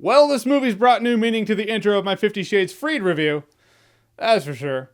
Well, this movie's brought new meaning to the intro of my 50 Shades Freed review. That's for sure.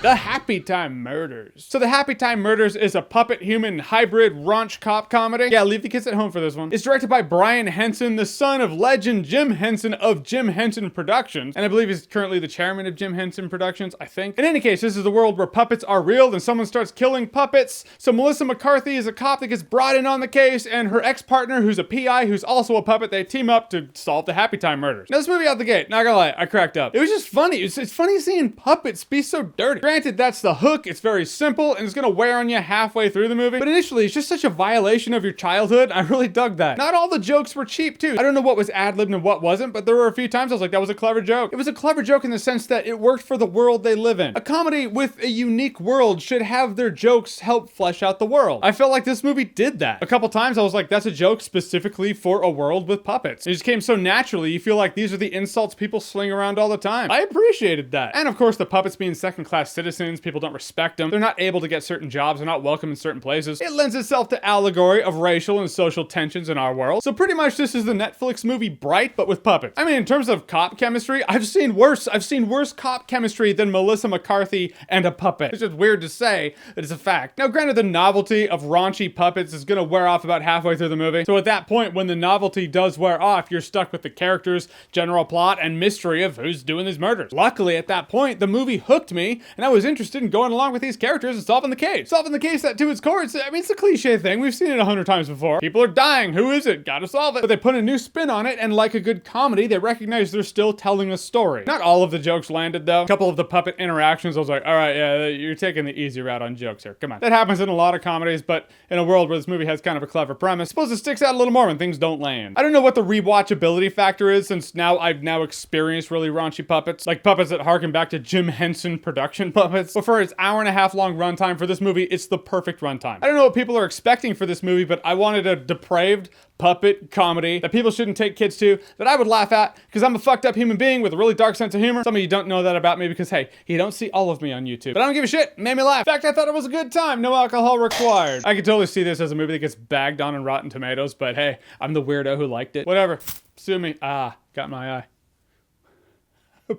The Happy Time Murders. So the Happy Time Murders is a puppet-human hybrid raunch cop comedy. Yeah, leave the kids at home for this one. It's directed by Brian Henson, the son of legend Jim Henson of Jim Henson Productions. And I believe he's currently the chairman of Jim Henson Productions, I think. In any case, this is a world where puppets are real and someone starts killing puppets. So Melissa McCarthy is a cop that gets brought in on the case, and her ex-partner, who's a PI, who's also a puppet, they team up to solve the Happy Time Murders. Now this movie out the gate, not gonna lie, I cracked up. It was just funny. It's funny seeing puppets be so dirty. Granted, that's the hook. It's very simple and it's gonna wear on you halfway through the movie. But initially, it's just such a violation of your childhood. I really dug that. Not all the jokes were cheap too. I don't know what was ad-libbed and what wasn't, but there were a few times I was like, that was a clever joke. It was a clever joke in the sense that it worked for the world they live in. A comedy with a unique world should have their jokes help flesh out the world. I felt like this movie did that. A couple times I was like, that's a joke specifically for a world with puppets. It just came so naturally. You feel like these are the insults people sling around all the time. I appreciated that. And of course, the puppets being second-class citizens, people don't respect them. They're not able to get certain jobs. They're not welcome in certain places. It lends itself to allegory of racial and social tensions in our world. So pretty much this is the Netflix movie Bright, but with puppets. I mean, in terms of cop chemistry, I've seen worse cop chemistry than Melissa McCarthy and a puppet. It's just weird to say, but it's a fact. Now, granted, the novelty of raunchy puppets is gonna wear off about halfway through the movie. So at that point, when the novelty does wear off, you're stuck with the characters, general plot, and mystery of who's doing these murders. Luckily, at that point, the movie hooked me, and I was interested in going along with these characters and solving the case. Solving the case that to its core, it's a cliche thing. We've seen it 100 times before. People are dying. Who is it? Gotta solve it. But they put a new spin on it, and like a good comedy, they recognize they're still telling a story. Not all of the jokes landed, though. A couple of the puppet interactions, I was like, all right, yeah, you're taking the easy route on jokes here. Come on. That happens in a lot of comedies, but in a world where this movie has kind of a clever premise, I suppose it sticks out a little more when things don't land. I don't know what the rewatchability factor is, since I've experienced really raunchy puppets, like puppets that harken back to Jim Henson production puppets. But for its hour-and-a-half long runtime for this movie, it's the perfect runtime. I don't know what people are expecting for this movie, but I wanted a depraved puppet comedy that people shouldn't take kids to, that I would laugh at, because I'm a fucked up human being with a really dark sense of humor. Some of you don't know that about me because, hey, you don't see all of me on YouTube. But I don't give a shit. It made me laugh. In fact, I thought it was a good time. No alcohol required. I could totally see this as a movie that gets bagged on in Rotten Tomatoes, but hey, I'm the weirdo who liked it. Whatever. Sue me. Ah, got my eye.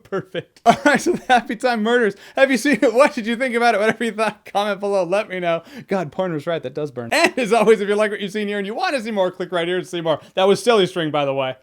Perfect. All right, so the Happy Time Murders. Have you seen it? What did you think about it? Whatever you thought, comment below. Let me know. God, porn was right. That does burn. And as always, if you like what you've seen here and you want to see more, click right here to see more. That was Silly String, by the way.